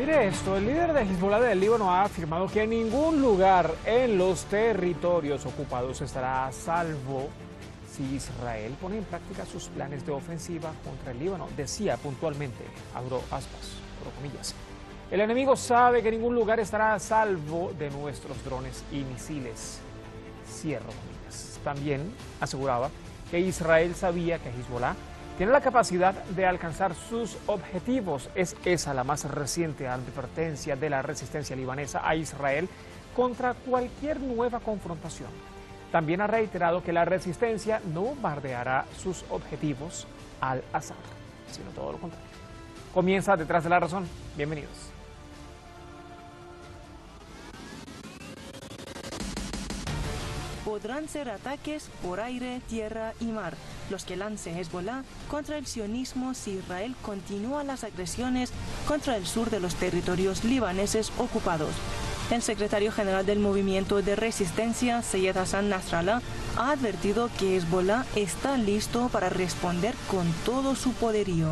Mire esto, el líder de Hezbollah del Líbano ha afirmado que ningún lugar en los territorios ocupados estará a salvo si Israel pone en práctica sus planes de ofensiva contra el Líbano. Decía puntualmente, abro aspas, abro comillas, el enemigo sabe que ningún lugar estará a salvo de nuestros drones y misiles. Cierro comillas. También aseguraba que Israel sabía que Hezbollah tiene la capacidad de alcanzar sus objetivos. Es esa la más reciente advertencia de la resistencia libanesa a Israel contra cualquier nueva confrontación. También ha reiterado que la resistencia no bombardeará sus objetivos al azar, sino todo lo contrario. Comienza Detrás de la Razón. Bienvenidos. Podrán ser ataques por aire, tierra y mar, los que lance Hezbollah contra el sionismo si Israel continúa las agresiones contra el sur de los territorios libaneses ocupados. El secretario general del Movimiento de Resistencia, Seyed Hassan Nasrallah, ha advertido que Hezbollah está listo para responder con todo su poderío.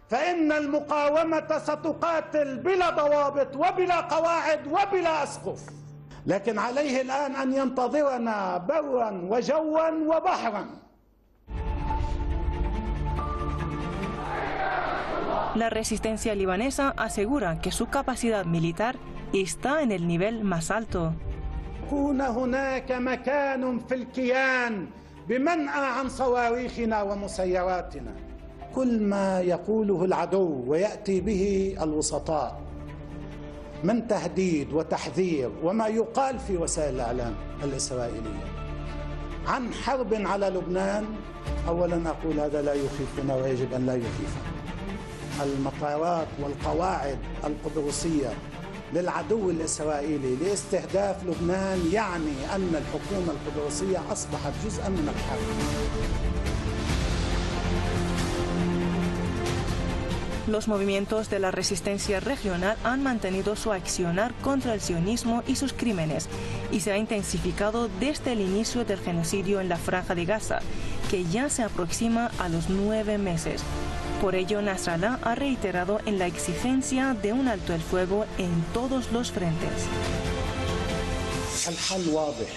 فإن المقاومة ستقاتل بلا ضوابط وبلا قواعد وبلا أسقف لكن عليه الآن أن ينتظرنا برا وجوا وبحرا. La resistencia libanesa asegura que su capacidad militar está en el nivel más alto. يكون هناك مكان في الكيان بمنأى عن صواريخنا ومسيراتنا. كل ما يقوله العدو ويأتي به الوسطاء من تهديد وتحذير وما يقال في وسائل الإعلام الإسرائيلية عن حرب على لبنان، أولا أقول هذا لا يخيفنا ويجب أن لا يخيفنا. المطارات والقواعد القبرصية للعدو الإسرائيلي لاستهداف لبنان يعني أن الحكومة القبرصية أصبحت جزءا من الحرب. Los movimientos de la resistencia regional han mantenido su accionar contra el sionismo y sus crímenes, y se ha intensificado desde el inicio del genocidio en la Franja de Gaza, que ya se aproxima a los 9 meses. Por ello, Nasrallah ha reiterado en la exigencia de un alto el fuego en todos los frentes. الحل واضح.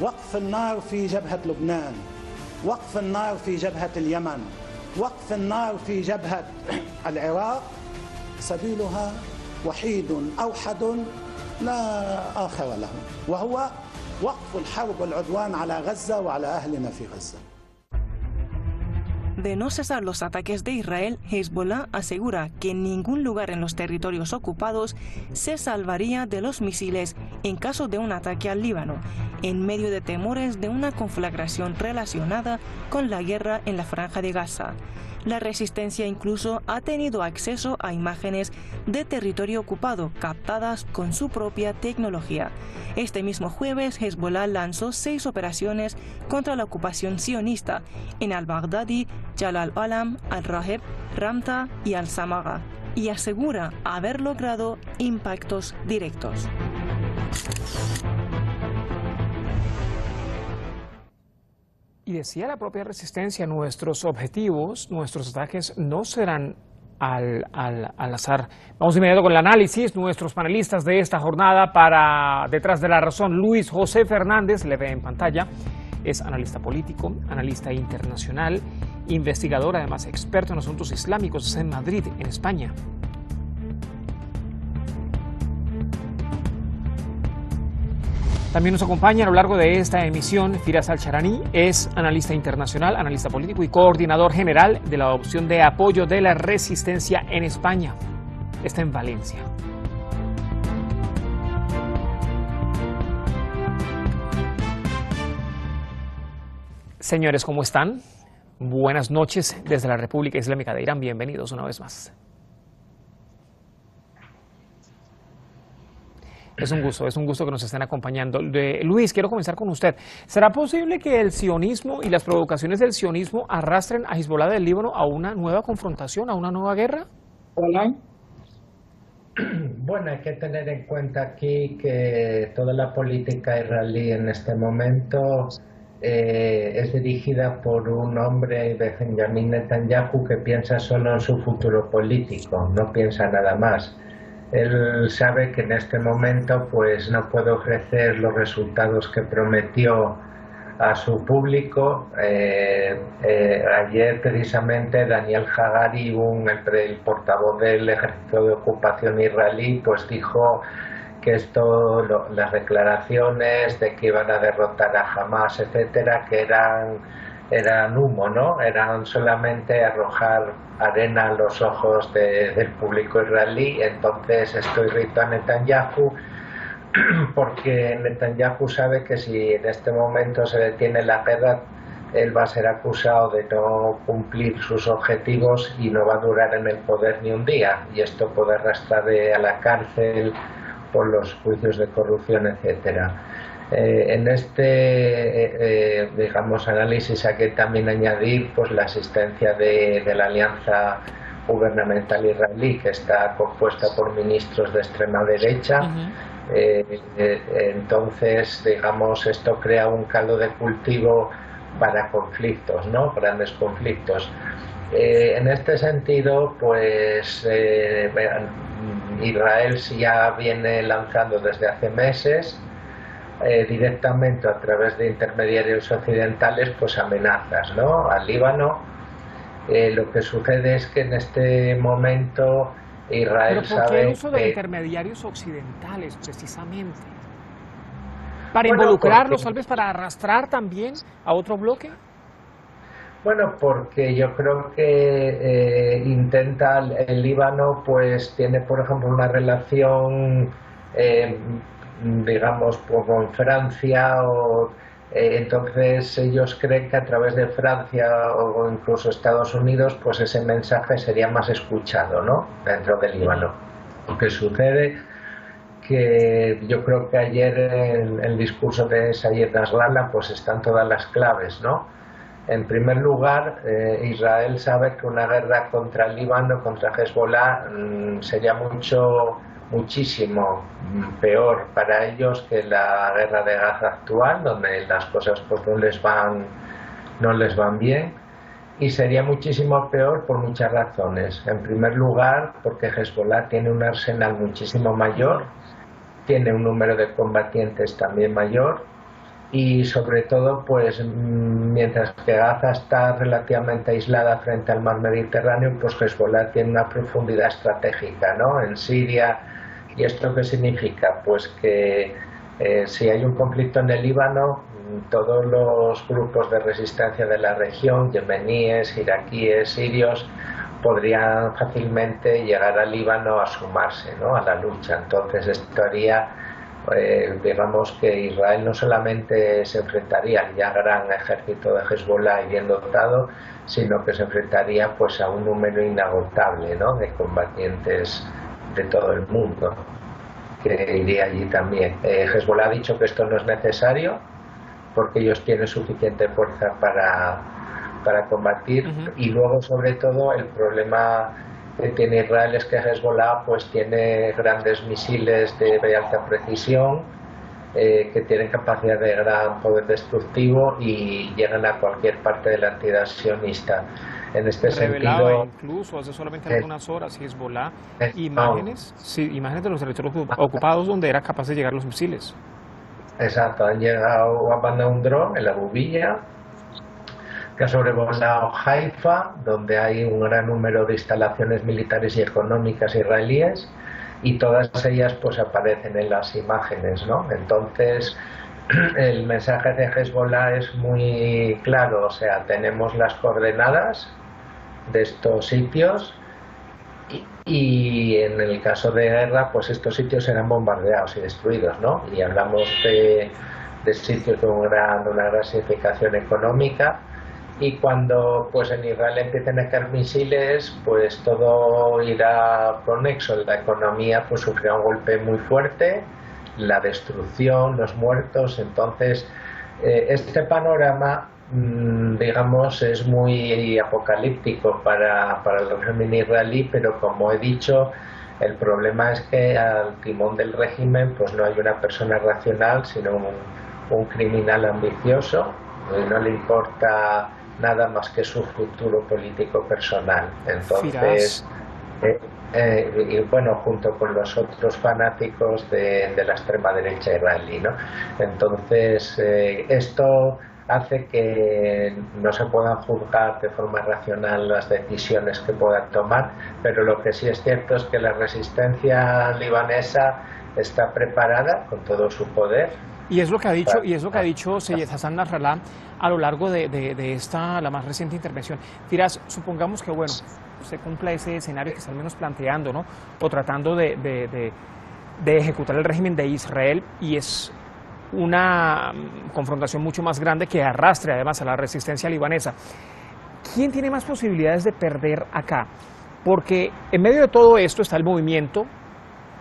وقف النار في جبهة لبنان، وقف النار في جبهة اليمن، وقف النار في جبهة العراق، سبيلها وحيد أوحد لا آخر له، وهو وقف الحرب والعدوان على غزة وعلى أهلنا في غزة. De no cesar los ataques de Israel, Hezbollah asegura que ningún lugar en los territorios ocupados se salvaría de los misiles en caso de un ataque al Líbano, en medio de temores de una conflagración relacionada con la guerra en la Franja de Gaza. La resistencia incluso ha tenido acceso a imágenes de territorio ocupado captadas con su propia tecnología. Este mismo jueves, Hezbollah lanzó 6 operaciones contra la ocupación sionista en al-Baghdadi, Jalal al-Alam, al-Raheb, Ramta y al-Samaga, y asegura haber logrado impactos directos. Y decía la propia resistencia, nuestros objetivos, nuestros ataques no serán al azar. Vamos de inmediato con el análisis. Nuestros panelistas de esta jornada para Detrás de la Razón. Luis José Fernández, le ve en pantalla, es analista político, analista internacional, investigador, además experto en asuntos islámicos, en Madrid, en España. También nos acompaña a lo largo de esta emisión Firas Al-Sharani, es analista internacional, analista político y coordinador general de la opción de apoyo de la resistencia en España. Está en Valencia. Señores, ¿cómo están? Buenas noches desde la República Islámica de Irán. Bienvenidos una vez más. Es un gusto que nos estén acompañando. Luis, quiero comenzar con usted. ¿Será posible que el sionismo y las provocaciones del sionismo arrastren a Hezbollah del Líbano a una nueva confrontación, a una nueva guerra? Hola. Bueno, hay que tener en cuenta aquí que toda la política israelí en este momento es dirigida por un hombre, Benjamin Netanyahu, que piensa solo en su futuro político, no piensa nada más. Él sabe que en este momento pues no puede ofrecer los resultados que prometió a su público. Ayer precisamente Daniel Hagari, el portavoz del ejército de ocupación israelí, pues dijo que las declaraciones de que iban a derrotar a Hamas, etcétera, que eran humo, ¿no? Eran solamente arrojar arena a los ojos del público israelí. Entonces esto irrita a Netanyahu, porque Netanyahu sabe que si en este momento se detiene la guerra, él va a ser acusado de no cumplir sus objetivos y no va a durar en el poder ni un día, y esto puede arrastrarle a la cárcel por los juicios de corrupción, etcétera. En este digamos análisis hay que también añadir pues la asistencia de la alianza gubernamental israelí, que está compuesta por ministros de extrema derecha. Entonces, digamos, esto crea un caldo de cultivo para conflictos, ¿no? Grandes conflictos. En este sentido, pues Israel ya viene lanzando desde hace meses directamente a través de intermediarios occidentales pues amenazas, ¿no?, al Líbano. Lo que sucede es que en este momento Israel ¿Pero por qué el uso de que intermediarios occidentales, precisamente? ¿Para Bueno, involucrarlos, porque- tal vez para arrastrar también a otro bloque? Bueno, porque yo creo que intenta el Líbano, pues tiene, por ejemplo, una relación, digamos, pues, con Francia, entonces ellos creen que a través de Francia o incluso Estados Unidos, pues ese mensaje sería más escuchado, ¿no?, dentro del Líbano. Lo que sucede que yo creo que ayer en el discurso de Sayed Nasrallah pues están todas las claves, ¿no? En primer lugar, Israel sabe que una guerra contra el Líbano, contra Hezbollah, sería muchísimo peor para ellos que la guerra de Gaza actual, donde las cosas pues no les van bien, y sería muchísimo peor por muchas razones. En primer lugar, porque Hezbollah tiene un arsenal muchísimo mayor, tiene un número de combatientes también mayor, y sobre todo pues mientras que Gaza está relativamente aislada frente al mar Mediterráneo, pues Hezbollah tiene una profundidad estratégica, ¿no?, en Siria. ¿Y esto qué significa? Pues que si hay un conflicto en el Líbano, todos los grupos de resistencia de la región, yemeníes, iraquíes, sirios, podrían fácilmente llegar al Líbano a sumarse, ¿no?, a la lucha. Entonces esto haría, digamos, que Israel no solamente se enfrentaría al ya gran ejército de Hezbollah y bien dotado, sino que se enfrentaría pues a un número inagotable, ¿no?, de combatientes de todo el mundo que iría allí también. Hezbollah ha dicho que esto no es necesario porque ellos tienen suficiente fuerza para combatir. Y luego, sobre todo, el problema que tiene Israel es que Hezbollah pues tiene grandes misiles de alta precisión que tienen capacidad de gran poder destructivo y llegan a cualquier parte de la entidad sionista. En este Revelaba sentido, incluso hace solamente algunas horas Hezbollah no. imágenes de los territorios ocupados donde era capaz de llegar los misiles. Exacto, han mandado un dron en la bubilla que ha sobrevolado Haifa, donde hay un gran número de instalaciones militares y económicas israelíes, y todas ellas pues aparecen en las imágenes, ¿no? Entonces el mensaje de Hezbollah es muy claro, o sea, tenemos las coordenadas de estos sitios y en el caso de guerra pues estos sitios serán bombardeados y destruidos, ¿no? Y hablamos de sitios de una gran significación económica, y cuando pues en Israel empiecen a caer misiles pues todo irá conexo. La economía pues sufrirá un golpe muy fuerte, la destrucción, los muertos. Entonces este panorama digamos es muy apocalíptico para el régimen israelí, pero como he dicho, el problema es que al timón del régimen pues no hay una persona racional, sino un criminal ambicioso no le importa nada más que su futuro político personal. Entonces, y bueno, junto con los otros fanáticos de la extrema derecha israelí, ¿no? Entonces, esto hace que no se puedan juzgar de forma racional las decisiones que puedan tomar, pero lo que sí es cierto es que la resistencia libanesa está preparada con todo su poder. Y es lo que ha dicho Seyed Hassan Nasrallah a lo largo de esta, la más reciente intervención. Firas, supongamos que, bueno, se cumpla ese escenario que está al menos planteando, ¿no? O tratando de ejecutar el régimen de Israel, y es una confrontación mucho más grande que arrastre además a la resistencia libanesa. ¿Quién tiene más posibilidades de perder acá? Porque en medio de todo esto está el movimiento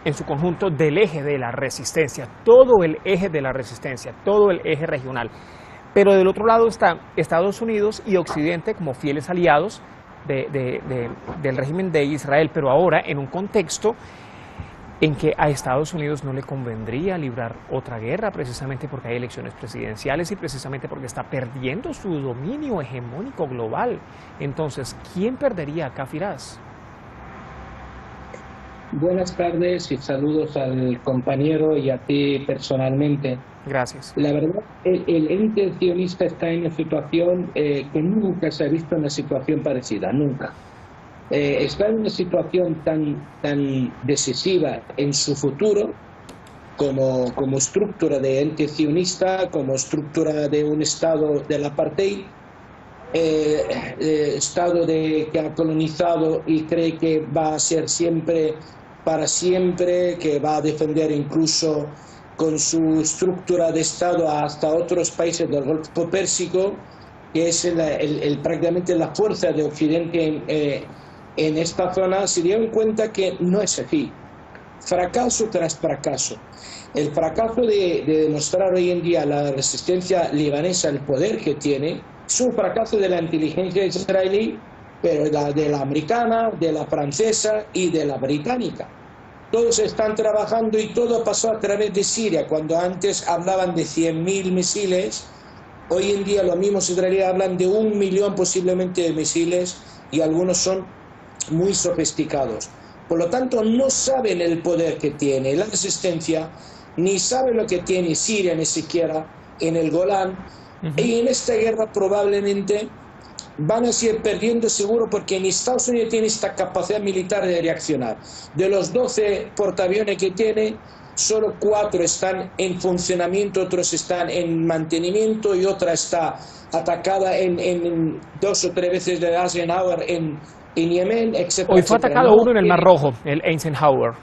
en su conjunto del eje de la resistencia, todo el eje de la resistencia, todo el eje regional. Pero del otro lado está Estados Unidos y Occidente como fieles aliados del régimen de Israel, pero ahora en un contexto en que a Estados Unidos no le convendría librar otra guerra, precisamente porque hay elecciones presidenciales y precisamente porque está perdiendo su dominio hegemónico global. Entonces, ¿quién perdería acá, Firas? Buenas tardes y saludos al compañero y a ti personalmente. Gracias. La verdad, el ente sionista está en una situación que nunca se ha visto una situación parecida, nunca. Está en una situación tan decisiva en su futuro como estructura de ente sionista, como estructura de un estado del apartheid, estado que ha colonizado y cree que va a ser siempre para siempre, que va a defender incluso con su estructura de estado hasta otros países del Golfo Pérsico, que es prácticamente la fuerza de Occidente en esta zona. Se dieron cuenta que no es así. Fracaso tras fracaso. El fracaso de demostrar hoy en día la resistencia libanesa, el poder que tiene, es un fracaso de la inteligencia israelí, pero de la americana, de la francesa y de la británica. Todos están trabajando y todo pasó a través de Siria. Cuando antes hablaban de 100.000 misiles, hoy en día los mismos israelíes hablan de 1 millón posiblemente de misiles, y algunos son muy sofisticados. Por lo tanto, no saben el poder que tiene la resistencia, ni saben lo que tiene Siria, ni siquiera en el Golán. Y en esta guerra probablemente van a seguir perdiendo seguro, porque ni Estados Unidos tiene esta capacidad militar de reaccionar. De los 12 portaaviones que tiene, solo 4 están en funcionamiento, otros están en mantenimiento y otra está atacada en 2 o 3 veces de Eisenhower en Yemen, etc. Hoy fue atacado uno en el Mar Rojo, el Eisenhower.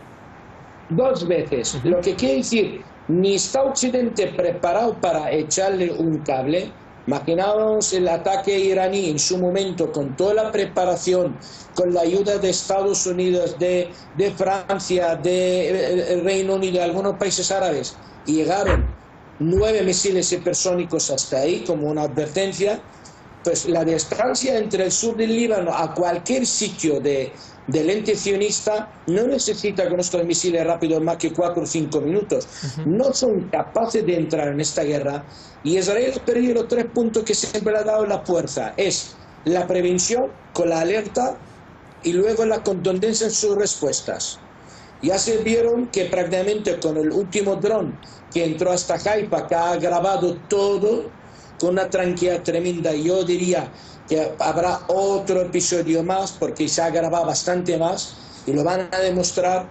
2 veces. Lo que quiere decir, ni está Occidente preparado para echarle un cable. Imaginaos el ataque iraní en su momento, con toda la preparación, con la ayuda de Estados Unidos, de Francia, del Reino Unido, de algunos países árabes, y llegaron 9 misiles hipersónicos hasta ahí como una advertencia. Pues la distancia entre el sur del Líbano a cualquier sitio del ente sionista no necesita con estos misiles rápidos más que 4 o 5 minutos. No son capaces de entrar en esta guerra, y Israel ha perdido los 3 puntos que siempre le ha dado la fuerza. Es la prevención con la alerta y luego la contundencia en sus respuestas. Ya se vieron que prácticamente con el último dron que entró hasta Haifa, que ha grabado todo con una tranquilidad tremenda. Yo diría que habrá otro episodio más, porque se ha grabado bastante más y lo van a demostrar.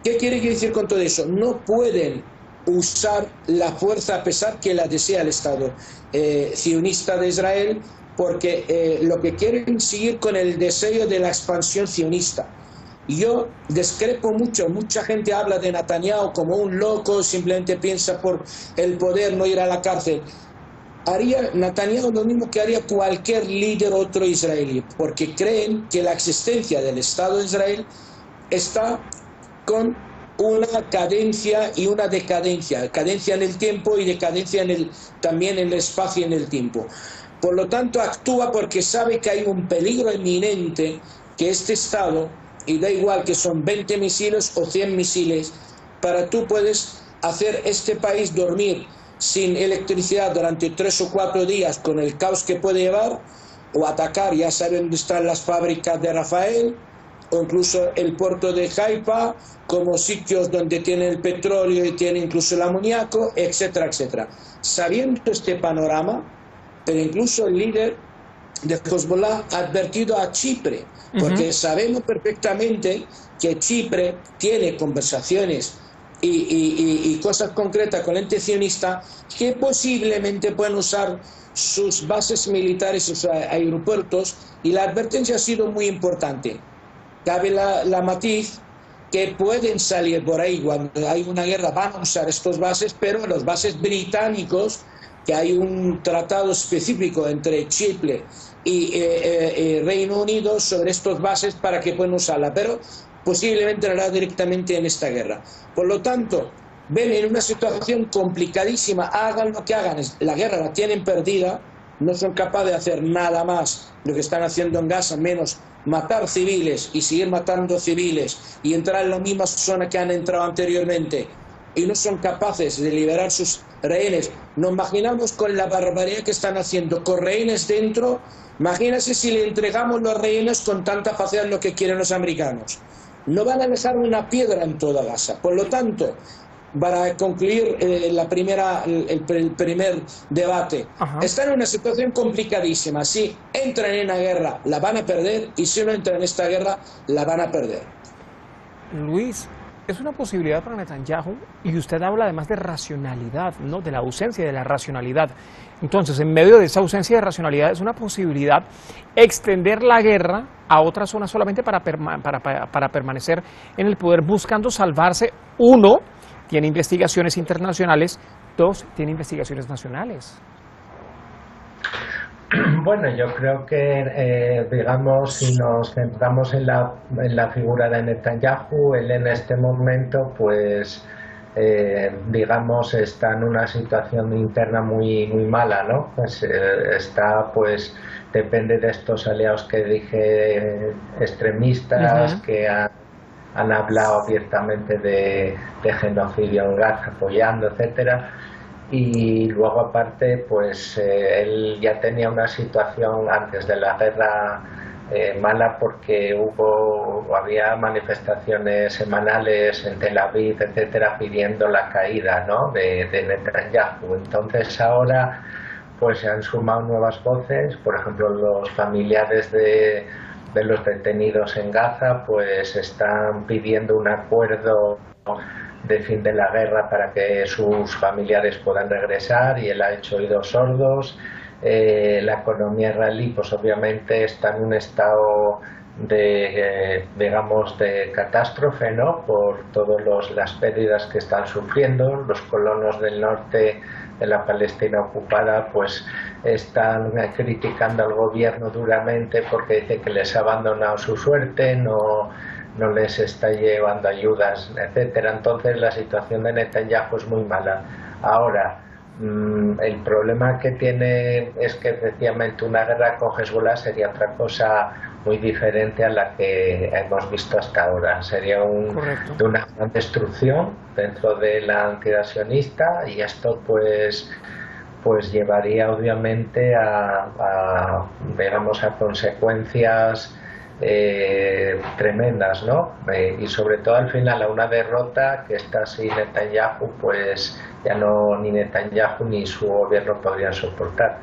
¿Qué quiere decir con todo eso? No pueden usar la fuerza a pesar que la desea el Estado sionista de Israel, porque lo que quieren seguir con el deseo de la expansión sionista. Yo discrepo mucho. Mucha gente habla de Netanyahu como un loco, simplemente piensa por el poder no ir a la cárcel. Haría Netanyahu lo mismo que haría cualquier líder otro israelí, porque creen que la existencia del Estado de Israel está con una cadencia y una decadencia, cadencia en el tiempo y decadencia también en el espacio y en el tiempo. Por lo tanto, actúa porque sabe que hay un peligro inminente, que este Estado, y da igual que son 20 misiles o 100 misiles, tú puedes hacer este país dormir sin electricidad durante 3 o 4 días, con el caos que puede llevar, o atacar, ya saben dónde están las fábricas de Rafael, o incluso el puerto de Haifa, como sitios donde tiene el petróleo y tiene incluso el amoníaco, etcétera, etcétera. Sabiendo este panorama, pero incluso el líder de Hezbollah ha advertido a Chipre, porque sabemos perfectamente que Chipre tiene conversaciones y cosas concretas con el ente sionista que posiblemente pueden usar sus bases militares, sus aeropuertos, y la advertencia ha sido muy importante. Cabe la matiz que pueden salir por ahí cuando hay una guerra, van a usar estos bases, pero los bases británicos, que hay un tratado específico entre Chipre y Reino Unido sobre estos bases para que puedan usarla, pero posiblemente lo hará directamente en esta guerra. Por lo tanto, ven en una situación complicadísima, hagan lo que hagan, la guerra la tienen perdida, no son capaces de hacer nada más lo que están haciendo en Gaza, menos matar civiles y seguir matando civiles y entrar en la misma zona que han entrado anteriormente, y no son capaces de liberar sus rehenes. Nos imaginamos con la barbaridad que están haciendo con rehenes dentro. Imagínense si le entregamos los rehenes con tanta facilidad lo que quieren los americanos. No van a dejar una piedra en toda Gaza. Por lo tanto, para concluir el primer debate, están en una situación complicadísima. Si entran en la guerra, la van a perder, y si no entran en esta guerra, la van a perder. Luis, es una posibilidad para Netanyahu, y usted habla además de racionalidad, ¿no? De la ausencia de la racionalidad. Entonces, en medio de esa ausencia de racionalidad, es una posibilidad extender la guerra a otra zona solamente para permanecer en el poder, buscando salvarse. Uno, tiene investigaciones internacionales; dos, tiene investigaciones nacionales. Bueno, yo creo que, digamos, si nos centramos en la figura de Netanyahu, él en este momento, pues, digamos, está en una situación interna muy mala, ¿no? Pues, pues, depende de estos aliados que dije, extremistas, que han hablado abiertamente de genocidio en Gaza, apoyando, etcétera. Y luego, aparte, pues él ya tenía una situación antes de la guerra mala, porque había manifestaciones semanales en Tel Aviv, etcétera, pidiendo la caída, ¿no?, de Netanyahu. Entonces ahora pues se han sumado nuevas voces, por ejemplo los familiares de los detenidos en Gaza pues están pidiendo un acuerdo de fin de la guerra para que sus familiares puedan regresar, y él ha hecho oídos sordos. La economía israelí pues obviamente está en un estado digamos de catástrofe, ¿no?, por todas las pérdidas que están sufriendo. Los colonos del norte de la Palestina ocupada pues están criticando al gobierno duramente porque dice que les ha abandonado su suerte, no les está llevando ayudas, etcétera. Entonces la situación de Netanyahu es muy mala. Ahora, el problema que tiene es que efectivamente una guerra con Hezbollah sería otra cosa muy diferente a la que hemos visto hasta ahora. Sería de una gran destrucción dentro de la entidad sionista, y esto pues llevaría obviamente digamos, a consecuencias tremendas, ¿no? Y sobre todo al final a una derrota que está así Netanyahu, pues ya ni Netanyahu ni su gobierno podrían soportar.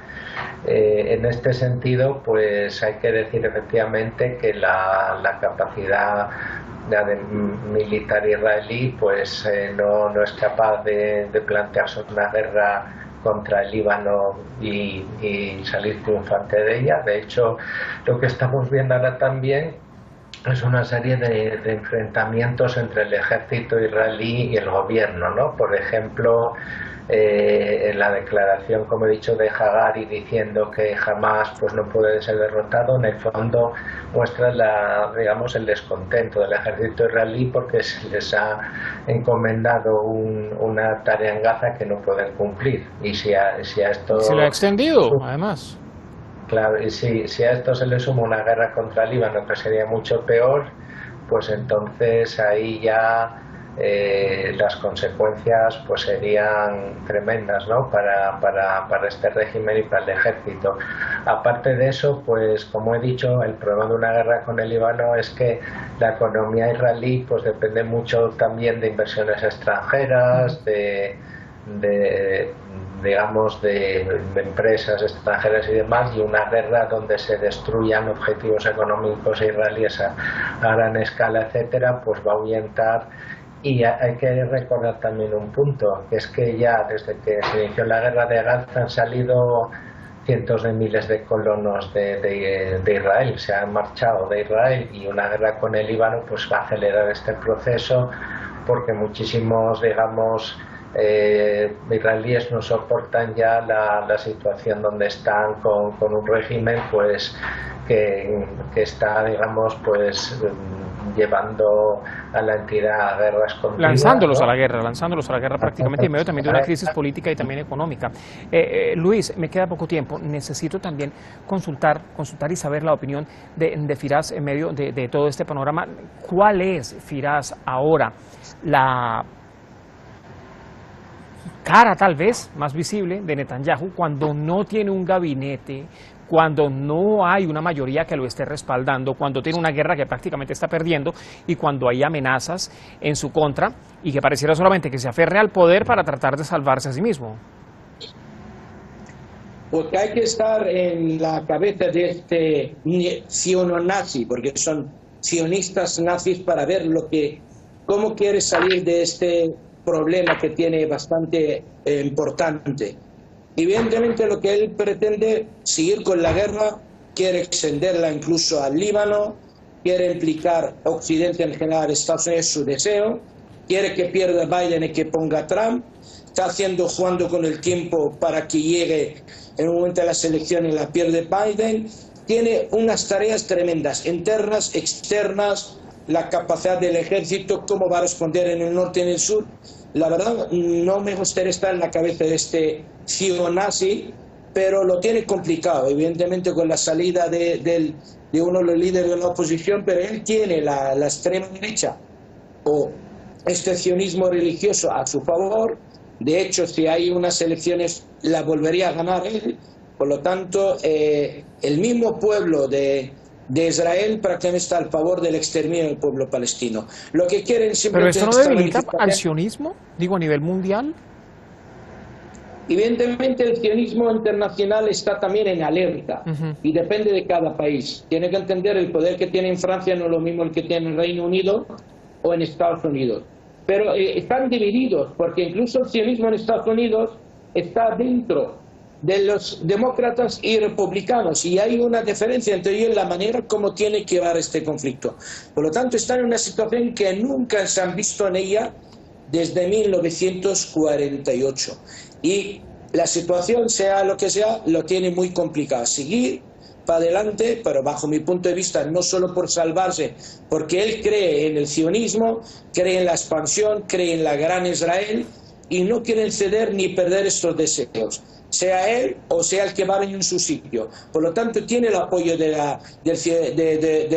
En este sentido, pues hay que decir efectivamente que la capacidad militar israelí pues no es capaz de plantearse una guerra contra el Líbano y salir triunfante de ella. De hecho, lo que estamos viendo ahora también es una serie de enfrentamientos entre el ejército israelí y el gobierno, ¿no? Por ejemplo, en la declaración, como he dicho, de Hagari diciendo que Hamás pues no puede ser derrotado, en el fondo muestra digamos el descontento del ejército israelí porque se les ha encomendado una tarea en Gaza que no pueden cumplir, y si a esto se lo ha extendido además. Claro, y si a esto se le suma una guerra contra el Líbano, que sería mucho peor, pues entonces ahí ya las consecuencias pues serían tremendas, ¿no? para este régimen y para el ejército. Aparte de eso, pues como he dicho, el problema de una guerra con el Líbano es que la economía israelí pues depende mucho también de inversiones extranjeras, digamos de empresas extranjeras y demás, y una guerra donde se destruyan objetivos económicos israelíes a gran escala, etcétera, pues va a ahuyentar. Y hay que recordar también un punto, que es que ya desde que se inició la guerra de Gaza han salido cientos de miles de colonos de Israel, se han marchado de Israel, y una guerra con el Líbano pues va a acelerar este proceso, porque muchísimos, digamos, israelíes no soportan ya la situación donde están con un régimen pues que está, digamos, pues llevando a la entidad a guerras continuas, lanzándolos ¿no? a la guerra prácticamente en medio también de una crisis política y también económica. Luis, me queda poco tiempo, necesito también consultar y saber la opinión de Firas en medio de todo este panorama. ¿Cuál es, Firas, ahora la cara tal vez más visible de Netanyahu cuando no tiene un gabinete, cuando no hay una mayoría que lo esté respaldando, cuando tiene una guerra que prácticamente está perdiendo y cuando hay amenazas en su contra y que pareciera solamente que se aferre al poder para tratar de salvarse a sí mismo? Porque hay que estar en la cabeza de este siono-nazi, porque son sionistas nazis, para ver cómo quiere salir de este problema que tiene bastante importante. Evidentemente lo que él pretende seguir con la guerra, quiere extenderla incluso al Líbano, quiere implicar a Occidente en general, Estados Unidos, su deseo, quiere que pierda Biden y que ponga Trump, está jugando con el tiempo para que llegue en un momento de las elecciones y la pierde Biden. Tiene unas tareas tremendas, internas, externas, la capacidad del ejército, cómo va a responder en el norte y en el sur. La verdad, no me gustaría estar en la cabeza de este siono-nazi, pero lo tiene complicado, evidentemente con la salida de uno de los líderes de la oposición, pero él tiene la extrema derecha o este sionismo religioso a su favor. De hecho, si hay unas elecciones, la volvería a ganar él. Por lo tanto, el mismo pueblo de Israel prácticamente está a favor del exterminio del pueblo palestino. Lo que quieren simplemente... ¿Pero esto no debilita al sionismo, digo, a nivel mundial? Evidentemente el sionismo internacional está también en alerta y depende de cada país. Tiene que entender el poder que tiene en Francia no es lo mismo el que tiene en el Reino Unido o en Estados Unidos. Pero están divididos, porque incluso el sionismo en Estados Unidos está dentro de los demócratas y republicanos, y hay una diferencia entre ellos en la manera como tiene que llevar este conflicto. Por lo tanto, están en una situación que nunca se han visto en ella desde 1948. Y la situación, sea lo que sea, lo tiene muy complicado. Seguir para adelante, pero bajo mi punto de vista, no solo por salvarse, porque él cree en el sionismo, cree en la expansión, cree en la gran Israel, y no quieren ceder ni perder estos deseos, sea él o sea el que va a venir en su sitio. Por lo tanto, tiene el apoyo de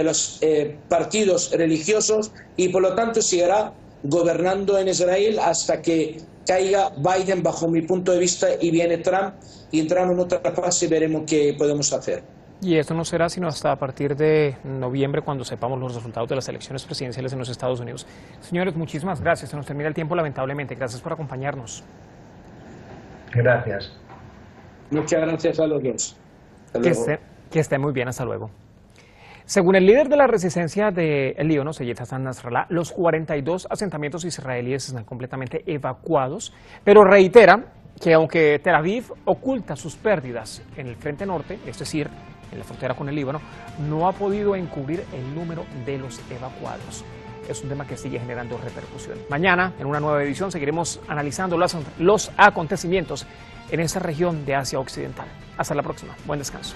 los partidos religiosos, y por lo tanto seguirá gobernando en Israel hasta que caiga Biden, bajo mi punto de vista, y viene Trump, y entramos en otra fase y veremos qué podemos hacer. Y esto no será sino hasta a partir de noviembre, cuando sepamos los resultados de las elecciones presidenciales en los Estados Unidos. Señores, muchísimas gracias. Se nos termina el tiempo, lamentablemente. Gracias por acompañarnos. Gracias. Muchas gracias a los dos. Que esté muy bien. Hasta luego. Según el líder de la resistencia del Líbano, Seyed Hassan Nasrallah, los 42 asentamientos israelíes están completamente evacuados, pero reitera que aunque Tel Aviv oculta sus pérdidas en el frente norte, es decir, en la frontera con el Líbano, no ha podido encubrir el número de los evacuados. Es un tema que sigue generando repercusión. Mañana, en una nueva edición, seguiremos analizando los acontecimientos en esta región de Asia Occidental. Hasta la próxima. Buen descanso.